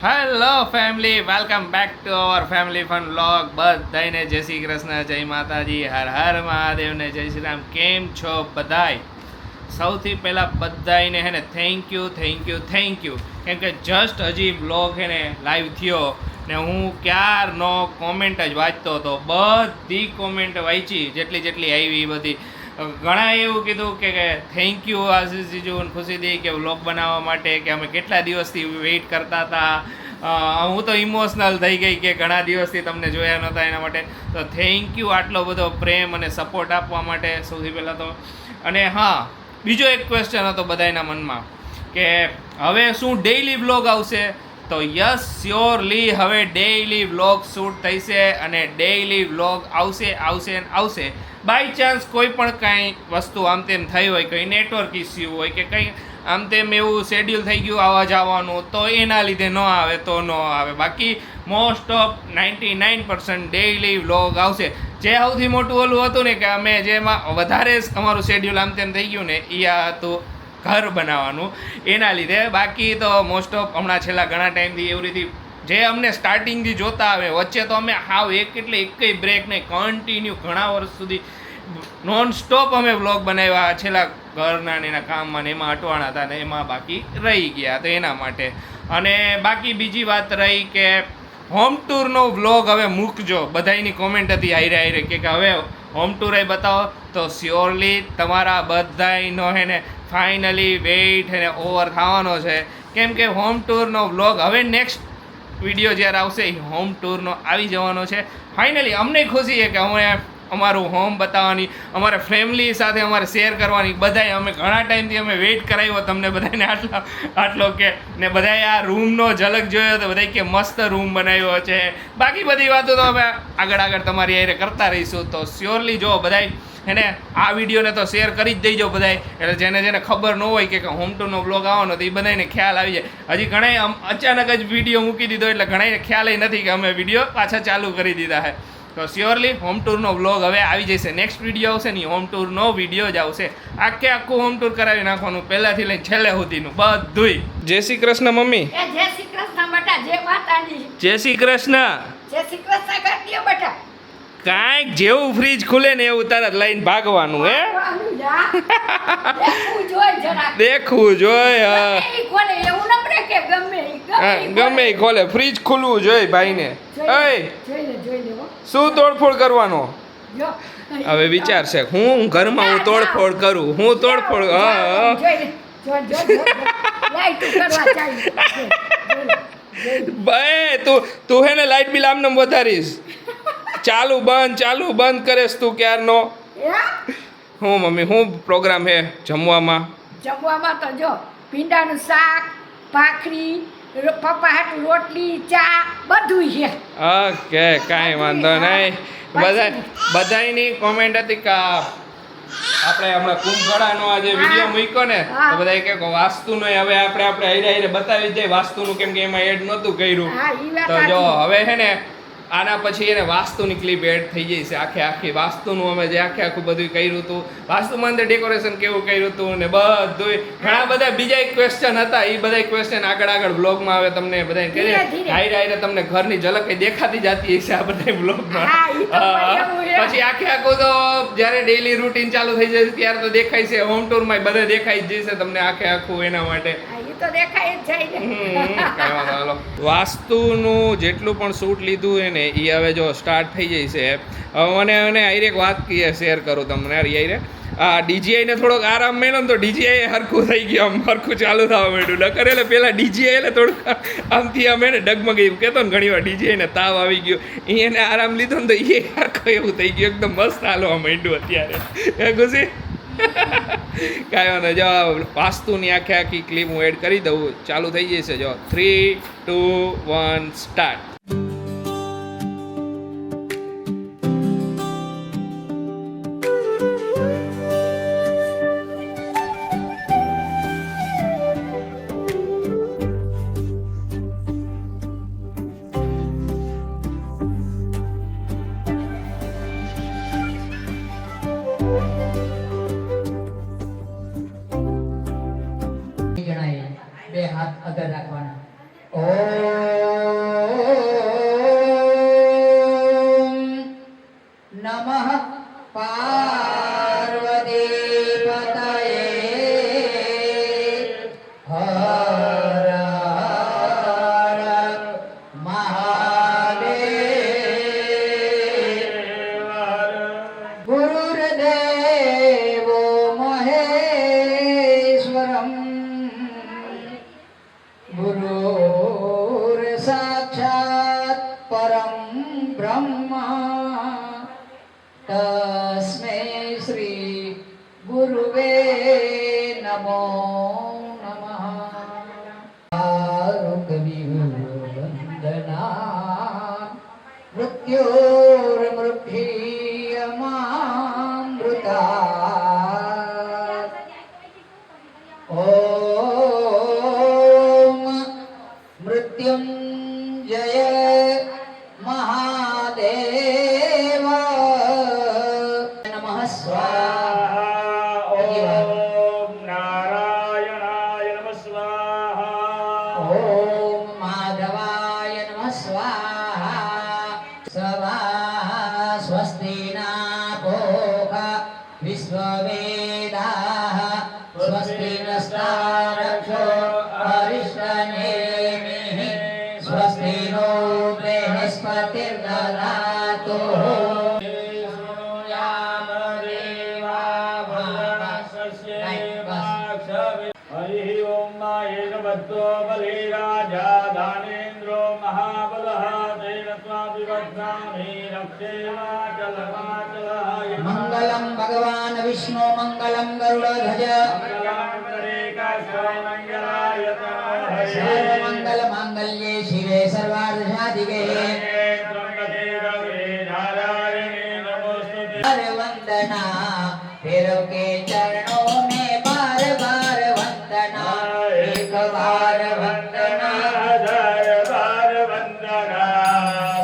Hello family, welcome back to our family fun vlog. બધાને જય શ્રી કૃષ્ણ, જય માતાજી, હર હર મહાદેવને જય શ્રી રામ. કેમ છો બધાય? સૌથી પહેલાં બધાને હે ને થેન્ક યુ કેમ કે જસ્ટ હજી વ્લોગ હે ને લાઈવ થયો ને હું ક્યારનો કોમેન્ટ જ વાંચતો હતો. બધી કોમેન્ટ વાંચી જેટલી આવી બધી. ઘણા એવું કીધું કે થેન્ક યુ આશીષજીજુ અને ખુશીદી કે વ્લોગ બનાવવા માટે, કે અમે કેટલા દિવસથી વેઇટ કરતા હતા. હું તો ઇમોશનલ થઈ ગઈ કે ઘણા દિવસથી તમને જોયા નહોતા એના માટે. તો થેન્ક યુ આટલો બધો પ્રેમ અને સપોર્ટ આપવા માટે સૌથી પહેલાં તો. અને હા, બીજો એક ક્વેશ્ચન હતો બધાના મનમાં કે હવે શું ડેઇલી વ્લોગ આવશે? તો યસ, સ્યોરલી હવે ડેઇલી વ્લોગ શૂટ થશે અને ડેઇલી વ્લોગ આવશે. બાય ચાન્સ કોઈ પણ કાંઈ વસ્તુ આમ તેમ થઈ હોય, કંઈ નેટવર્ક ઇસ્યુ હોય કે કંઈ આમ તેમ એવું શેડ્યુલ થઈ ગયું આવવા જવાનું, તો એના લીધે ન આવે તો ન આવે. બાકી મોસ્ટ ઓફ 99% ડેઇલી વ્લોગ આવશે. જે સૌથી મોટું ઓલું હતું ને કે અમે જેમાં વધારે અમારું શેડ્યુલ આમ તેમ થઈ ગયું ને એ આ હતું ઘર બનાવવાનું, એના લીધે. બાકી તો મોસ્ટ ઓફ હમણાં છેલ્લા ઘણા ટાઈમથી એવી રીતે જે અમને સ્ટાર્ટિંગથી જોતા આવે, વચ્ચે તો અમે હાવ એકય બ્રેક નહીં, કન્ટિન્યુ ઘણા વર્ષ સુધી નોન સ્ટોપ અમે વ્લોગ બનાવ્યા. છેલ્લા ઘરના ને એના કામમાં ને એમાં અટવાણા હતા ને એમાં બાકી રહી ગયા, તો એના માટે. અને બાકી બીજી વાત રહી કે હોમ ટૂરનો વ્લોગ હવે મૂકજો. બધાની કોમેન્ટ હતી હારે કે હવે હોમ ટૂર એ બતાવો. તો સ્યોરલી તમારા બધાનો હે ને ફાઇનલી વેઇટ હે ને ઓવર થવાનો છે. કેમ કે હોમ ટૂરનો વ્લોગ હવે નેક્સ્ટ વિડીયો જ્યારે આવશે એ હોમ ટૂરનો આવી જવાનો છે. ફાઇનલી અમને ખુશી છે કે અમે અમારું હોમ બતાવવાની, અમારે ફેમિલી સાથે અમારે શેર કરવાની. બધાએ અમે ઘણા ટાઈમથી અમે વેઇટ કરાવ્યો તમને બધાને આટલો કે ને બધાએ આ રૂમનો ઝલક જોયો તો બધાએ કે મસ્ત રૂમ બનાવ્યો છે. બાકી બધી વાતો તો અમે આગળ તમારી હારે કરતા રહીશું. તો સ્યોરલી જો બધાએ એને આ વિડીયોને તો શેર કરી જ દેજો બધાએ, એટલે જેને ખબર ન હોય કે હોમ ટૂરનો બ્લોગ આવવાનો તો એ બધાને ખ્યાલ આવી જાય. હજી ઘણાએ અચાનક જ વિડીયો મૂકી દીધો એટલે ઘણાને ખ્યાલ નથી કે અમે વિડીયો પાછા ચાલુ કરી દીધા છે. તો સ્યોરલી હોમ ટૂરનો વ્લોગ હવે આવી જશે. નેક્સ્ટ વિડીયો આવશે ને હોમ ટૂરનો વિડીયો જ આવશે. આખું હોમ ટૂર કરાવી નાખવાનું, પહેલાંથી લઈને છેલ્લે સુધીનું બધુંય. જય શ્રી કૃષ્ણ મમ્મી. જય શ્રી કૃષ્ણ બેટા. જય માતાજી. જય શ્રી કૃષ્ણ. જય શ્રી કૃષ્ણ કરી દો બેટા. કાંઈક જેવું ફ્રીજ ખુલે ને એવું તરત લઈને ભાગવાનું. હે દેખવું જોઈએ. ગમે એ ખોલે, ફ્રીજ ખુલવું જોઈએ ભાઈને. શું તોડફોડ કરવાનો હવે વિચારશે? હું ઘરમાં હું તોડફોડ કરું, હું તોડફોડ. ભાઈ તું હે ને લાઇટ બિલ આમને વધારીશ. ચાલુ બંધ કરેશ તું ક્યારનો. હું મમ્મી હું પ્રોગ્રામ હે જમવામાં તો જો ભીંડાનું શાક, ભાખરી, પપ્પા હાટુ રોટલી, ચા બધું છે. ઓકે, કાંઈ વાંધો નહીં. બધાની કોમેન્ટ હતી કે આપણે હમણાં કુંભગળાનો આ જે વિડીયો મૂક્યો ને તો બધા કે વાસ્તુનો હવે આપણે હારે બતાવી દઈએ વાસ્તુનું, કેમ કે એમાં એડ નહોતું કર્યું. તો જો હવે છે ને આના પછી એને વાસ્તુની ક્લિપ એડ થઈ જઈ છે. આખી વાસ્તુનું અમે જે આખું બધું કર્યું હતું, વાસ્તુમાં અંદર ડેકોરેશન કેવું કર્યું હતું ને બધું. ઘણા બધા બીજા ક્વેશ્ચન હતા, એ બધા ક્વેશ્ચન આગળ બ્લોગમાં આવે. તમને બધાને કહીએ હારે તમને ઘરની ઝલક દેખાતી જતી હશે આ બધા બ્લોગમાં. પછી આખું તો જ્યારે ડેઈલી રૂટીન ચાલુ થઈ જશે ત્યારે તો દેખાય છે. હોમ ટૂરમાં બધે દેખાઈ જ જશે તમને આખું. એના માટે વાસ્તુનું જેટલું પણ શૂટ લીધું એને એ હવે જો સ્ટાર્ટ થઈ જાય છે. હવે મને એક વાત શેર કરું તમને. યાર આ ડીજીઆઈને થોડોક આરામ મળ્યો ને તો ડીજીઆઈ હરખું થઈ ગયું, આમ હરખું ચાલુ થવા માંડ્યું. ન કરે એટલે પહેલાં ડીજીઆઈ એટલે થોડુંક આમથી આમ એને ડગમગી કહેતો ને ઘણી વાર ડીજીઆઈને તાવ આવી ગયો, એને આરામ લીધો ને તો એ હરખું એવું થઈ ગયું, એકદમ મસ્ત હાલવા માંડ્યું અત્યારે. હે ખુશી? કાંઈ વાંધો. જો વાસ્તુની આખી ક્લિપ હું એડ કરી દઉં, ચાલુ થઈ જશે. જો 3, 2, 1 સ્ટાર્ટ. બે હાથ આગળ રાખવાના. ઓમ मृत्युर्मृक्षीयमामृतात् ॐ मृत्युञ्जय महादेव नमः स्वाहा ओम नारायणाय नमः स्वाहा ॐ माधवाय नमः स्वाहा स्वाहा स्वस्ति नापोः विश्ववेदाः स्वस्ति नस्तारक्षो अरिष्टनेमिः स्वस्ति नो बृहस्पतिर्दधातु हरि ओम मायेन बद्धो बलिराजा दानेन्द्रो महाबलः तेन स्वाभिवद्धामि रक्षेमाचलमाचलाय मङ्गलं भगवान् विष्णु मङ्गलं गरुडध्वज सर्वमङ्गलमाङ्गल्ये शिवे सर्वार्थसाधिके बार वंदना फेरों के चरणों में बार बार वंदना एक बार वंदना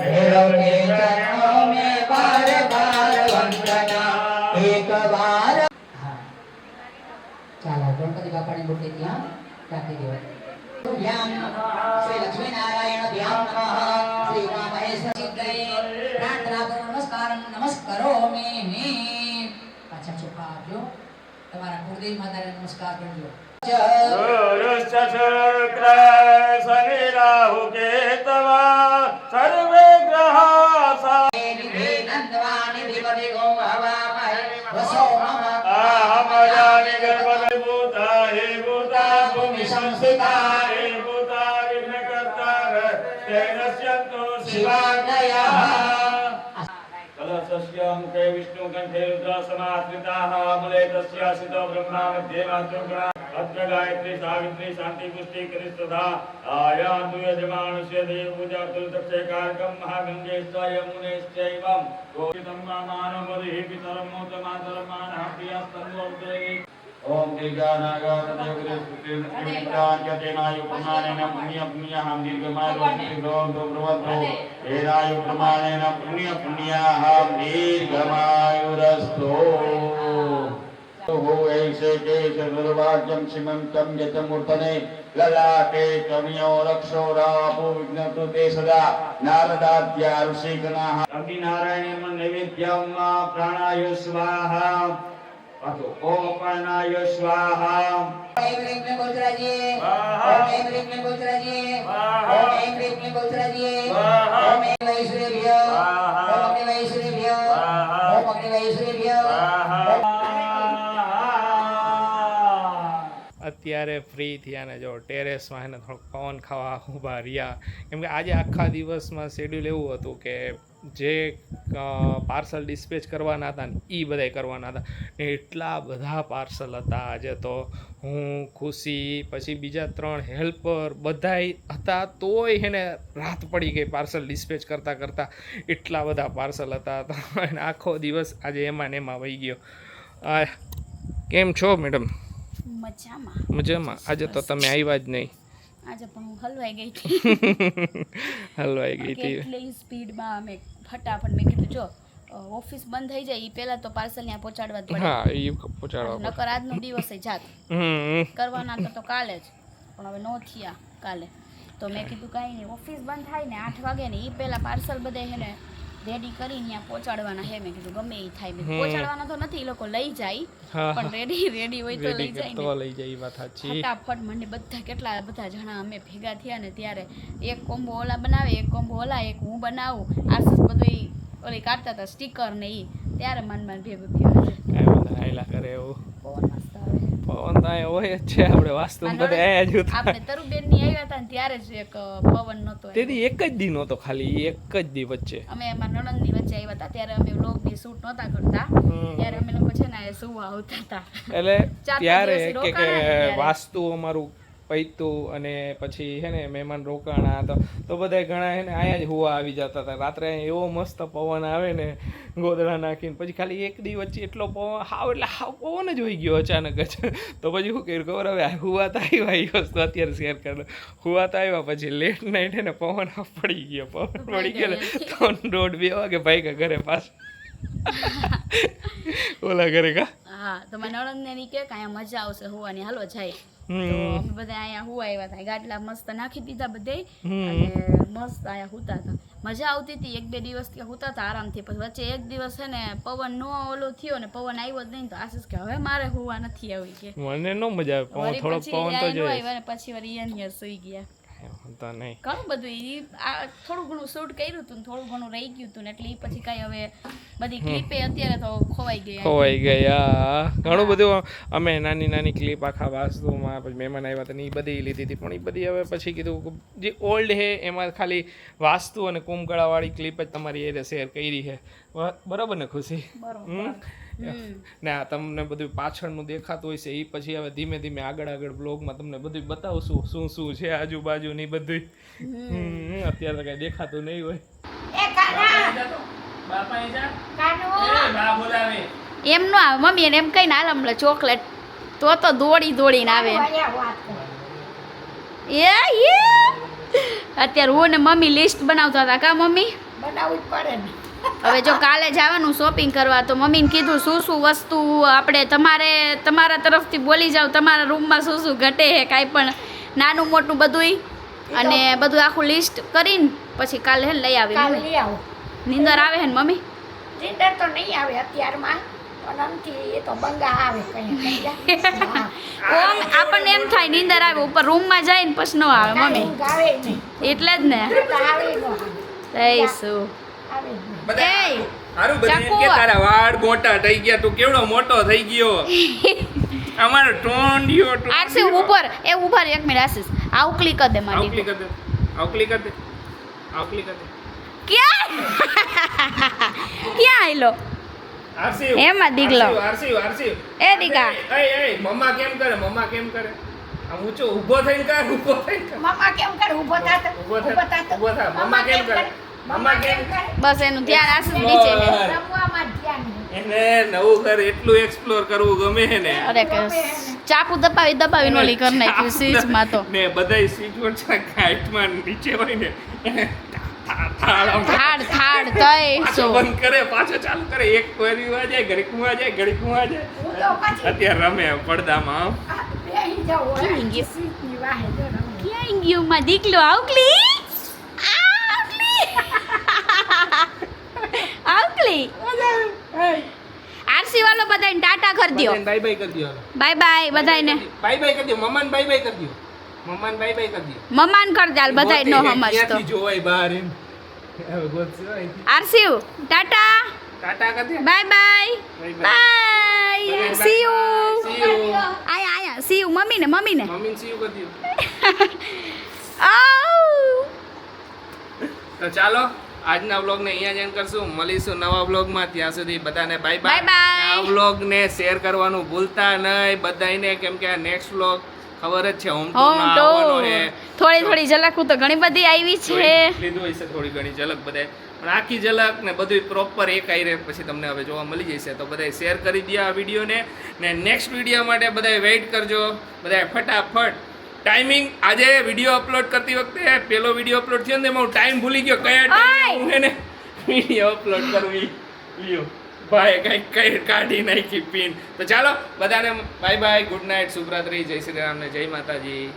फेरों के चरणों में बार बार वंदना एक बार ચાલો ગણપતિ બાપાની મૂર્તિ ત્યાં રાખી દેવાય ધ્યાન શ્રી લક્ષ્મી નારાયણ ધ્યાન નમઃ શ્રી ઉમા મહેશ્વર સિદ્ધયે પ્રાર્થના કરો નમસ્કારમ નમસ્કરોમિ પાછા ચોખા આપજો તમારા કુળદેવી માતાને નમસ્કાર કરજો सर्वे ग्रहा नंदवानि देवते गो हवामहे वसो मम आमयानि गणपति भूता हे भूता भूमि संस्थिता हे भूता विघ्नकर्ता तेन स्यन्तो शिवादयः कलशस्य मुखे विष्णुकण्ठे रुद्रसमाश्रिताः मूले तस्यासितो ब्रह्मा मध्ये मातृगुणा अत्र गायत्री सावित्री शांति पुष्टि करिस्तथा आयान्तु यजमानस्य देवपूजा तुलदक्षकारकं महागङ्गेश्च यमुनेश्चैवं गोवितं मानवदिः पितरं मोदमातरं मानः प्रियस्तन्वोर्धे ओम दीर्घानागातदेवगुरुस्कृतिर्निप्राञ्चतेनायु प्रमाणेन पुण्यपुण्यहं दीर्घमायुर्भवतो वेदायु प्रमाणेन पुण्यपुण्यहं दीर्घमायुरस्तु हो ऐसे केश दुर्भाग्यं सीमन्तं यतमूर्तने ललाटे कवियो रक्षो रापो विघ्नतु ते सदा नारदाद्या ऋषिगणाः अग्निनारायणं नैवेद्यं प्राणाय स्वाहा अतो ओम प्राणाय स्वाहा ओम ह्रीं क्लीं गोचराजी स्वाहा। ओम ह्रीं क्लीं गोचराजी स्वाहा। ओम ह्रीं क्लीं गोचराजी स्वाहा। ओम वैश्रेभ्य स्वाहा। ओम अग्निवैश्रेभ्य स्वाहा। ओम अग्निवैश्रेभ्य અત્યારે ફ્રી થયા ને જો ટેરેસમાં એને થોડોક પવન ખાવા ઊભા રહ્યા કેમ કે આજે આખા દિવસમાં શેડ્યુલ એવું હતું કે જે પાર્સલ ડિસ્પેચ કરવાના હતા ને એ બધાય કરવાના હતા ને એટલા બધા પાર્સલ હતા આજે તો હું ખુશી પછી બીજા 3 હેલ્પર બધાય હતા તોય એને રાત પડી ગઈ પાર્સલ ડિસ્પેચ કરતાં કરતાં એટલા બધા પાર્સલ હતા તો એને આખો દિવસ આજે એમાં ને એમાં વહી ગયો કેમ છો મેડમ મજામાં મજામાં આજે તો તમે આવ્યા જ નહીં આજે પણ હું હલવાઈ ગઈ હતી હલવાઈ ગઈ હતી એટલી સ્પીડમાં અમે ફટાફટ મેં કીધું જો ઓફિસ બંધ થઈ જાય એ પહેલા તો પાર્સલ ત્યાં પહોંચાડવા જ પડે હા એ પહોંચાડવા નકર આજનો દિવસ જાત કરવાના તો કાલે જ પણ હવે નો થયા કાલે તો મેં કીધું કાંઈ નહીં ઓફિસ બંધ થાય ને 8 વાગે ને એ પહેલા પાર્સલ બધે હે ને રેડી કરીને ત્યાં પહોંચાડવાના હે મેં કીધું ગમે એ થાય મેં પહોંચાડવાના તો નથી એ લોકો લઈ જાય પણ રેડી હોય તો લઈ જાય ને લઈ જાય વાત સાચી ફટાફટ મને બધા જણા અમે ભેગા થયા ને ત્યારે એક કોમ્બો ઓલા બનાવે એક કોમ્બો ઓલા એક હું બનાવું આસસ બધું ઓલી કાઢતા હતા સ્ટીકર ને ઈ ત્યારે મન ભેગું થયું આયલા કરે એવું પવન મસ્ત આવે પવન તો અહીંયા હોય જ છે આપણે વાસ્તુ બધે આયા જ હતા આપણે તરુબેન ની આવ્યા હતા ને ત્યારે જ એક પવન નતો તેથી એક જ દી નહોતો ખાલી એક જ દી વચ્ચે અમે અમારા નણંદ ની વચ્ચે આવ્યા હતા ત્યારે અમે વ્લોગ ની શૂટ નહોતા કરતા ત્યારે અમે લોકો છે ને સુવા આવતા હતા એટલે ચાર પાંચ ત્યારે દિવસ કે રોકાણા ત્યારે. વાસ્તુ અમારું પૈતું અને પછી હે ને મહેમાન રોકાણા તો બધા ઘણા હે ને અહીંયા જ હુવા આવી જતા હતા. રાત્રે અહીંયા એવો મસ્ત પવન આવે ને ગોદડા નાખીને, પછી ખાલી એક દી વચ્ચે એટલો પવન હાવ પવન જ હોઈ ગયો અચાનક જ. તો પછી શું કર્યું ખબર, હવે હુવા તો આવ્યા એ વસ્તુ અત્યારે શેર કરેલો. હુવા તો આવ્યા પછી લેટ નાઇટ હે ને પવન પડી ગયો, પવન પડી ગયો ને 3:30-2 વાગે ભાઈ ઘરે પાછું ઓલા ઘરે કા. હા તો મારા નણંદને ની કે અહીંયા મજા આવશે હોવાની, હાલો જાય. તો અમે બધા અહીંયા હુવા આવ્યા હતા, ગાડલા મસ્ત નાખી દીધા બધે અને મસ્ત અહીંયા હુતા હતા. મજા આવતી હતી. 1-2 દિવસ ત્યાં હુતા હતા આરામથી. પછી વચ્ચે એક દિવસ છે ને પવન નો ઓલો થયો ને પવન આવ્યો જ નહીં, તો આશીષ કે હવે મારે હુવા નથી આવી કે મને નો મજા આવે, થોડો પવન તો જોઈએ. પછી વળી અહીંયા સુઈ ગયા. તો નહીં ઘણું બધું થોડું ઘણું શૂટ કર્યું હતું, થોડું ઘણું રહી ગયું હતું ને એટલે પછી કાંઈ હવે બધી ક્લિપે અત્યારે તો ખોવાઈ ગયા. ઘણું બધું અમે નાની ક્લિપ આખા વાસ્તુમાં પછી મહેમાન આવ્યા હતા ને એ બધી લીધી હતી, પણ એ બધી હવે પછી કીધું જે ઓલ્ડ છે એમાં ખાલી વાસ્તુ અને કુંભકળાવાળી ક્લિપ જ તમારી એ શેર કરી છે. બરાબર ને ખુશી? ના તમને બધું પાછળનું દેખાતું હોય છે એ પછી હવે ધીમે ધીમે આગળ બ્લોગમાં તમને બધું બતાવશું શું છે આજુબાજુ ની બધું. અત્યારે તો કઈ દેખાતું નહીં હોય. એમ નો આવે મમ્મી એને એમ કઈ ના લમલે ચોકલેટ તો દોડીને આવે. અત્યારે હું ને મમ્મી લિસ્ટ બનાવતા હતા કા મમ્મી? બનાવવું જ પડે ને. હવે જો કાલે જવાનું શોપિંગ કરવા તો મમ્મીને કીધું શું વસ્તુ આપણે તમારા તરફથી બોલી જાવ, તમારા રૂમમાં શું ઘટે છે કાંઈ પણ નાનું મોટું બધુંય, અને બધું આખું લિસ્ટ કરીને પછી કાલે હે લઈ આવી. નીંદર આવે હે ને મમ્મી? નીંદર તો નહીં આવે અત્યારમાં, પણ આમથી એ તો બંગા આવે કઈ. ઓમ આપણને એમ થાય નીંદર આવે, ઉપર રૂમમાં જાય ને પછી ન આવે મમ્મી. આવે નહીં એટલે જ ને આવે નો દઈશું. આવે હારું બધાને કે તારા વાળ મોટા થઈ ગયા, તું કેવડો મોટો થઈ ગયો. અમારો ટોંડિયો આરસી ઉપર એ ઉભા રહે 1 મિનિટ આશીષ. આઉકલી કર દે મારી. આઉકલી કર દે. ક્યાં આયલો? આરસી એમાં દીકલો. આરસી એ દીકા એ મમ્મા કેમ કરે? આમ ઊંચો ઊભો થઈને કર. મમ્મા કેમ કરે? ઊભો થા. મમ્મા કેમ કરે? બસ એનું ધ્યાન આશીષ નીચે છે. રમવામાં ધ્યાન એને નવું ઘર એટલું એક્સપ્લોર કરવું ગમે છે ને. અરે કે ચાકુ દબાવી નોલી કરી નાખ્યું સ્વિચમાં તો. ને બધાય સ્વિચ વચ્ચે ગાઈટમાં નીચે હોય ને થાળ તઈ સો બંધ કરે પાછો ચાલુ કરે, એક કોરી જાય ઘડી કુવા જાય. અત્યારે રમે પડદામાં. બેહી જાવ ક્યાં ગયો? સીટની વાહે જો રમે. ક્યાં ગયું માં દીકલો? આઉકલી આરસી વાળો બધાને ટાટા કરી દયો. બાય બાય કરી દયો. બાય બાય બધાને. બાય બાય કરી દયો. મમ્માને બાય બાય કરી દયો. મમ્માને બાય બાય કરી દયો. મમ્માન કર દાલ બધાય નો સમજતો. ક્યાંથી જોવાય બહાર એમ. હવે ગોતજો અહીંથી. આરસી ટાટા ટાટા કરી દે. Bye bye bye see you. See you. આયા સી યુ મમ્મીને મમ્મીને સી યુ કરી દયો. આઉ. તો ચાલો આજના વ્લોગને અહીંયા જ એન્ડ કરશું. મળીશું નવા વ્લોગમાં. ત્યાં સુધી બધાને બાય Bye bye. આ વ્લોગને શેર કરવાનું ભૂલતા નહીં બધાને, કેમ કે આ નેક્સ્ટ વ્લોગ ખબર જ છે હોમ ટૂરનો આવવાનો છે. થોડી ઝલક તો ઘણી બધી આવી છે. લીધું હશે થોડી ઘણી ઝલક બધાય, પણ આખી ઝલક ને બધું પ્રોપર એક આવી રહે પછી તમને હવે જોવા મળી જશે. તો બધાય શેર કરી દો આ વિડીયોને, ને નેક્સ્ટ વિડીયો માટે બધાય વેઇટ કરજો. બધાય ફટાફટ ટાઈમિંગ આજે વિડીયો અપલોડ કરતી વખતે પેલો વિડીયો અપલોડ થયો ને એમાં હું ટાઈમ ભૂલી ગયો કયા ટાઈમે હું એને વિડીયો અપલોડ કરવી લ્યો ભાઈ કઈ કાઢી નાખી પિન. તો ચાલો બધાને બાય બાય, ગુડ નાઇટ, શુભરાત્રી, જય શ્રી રામ ને જય માતાજી.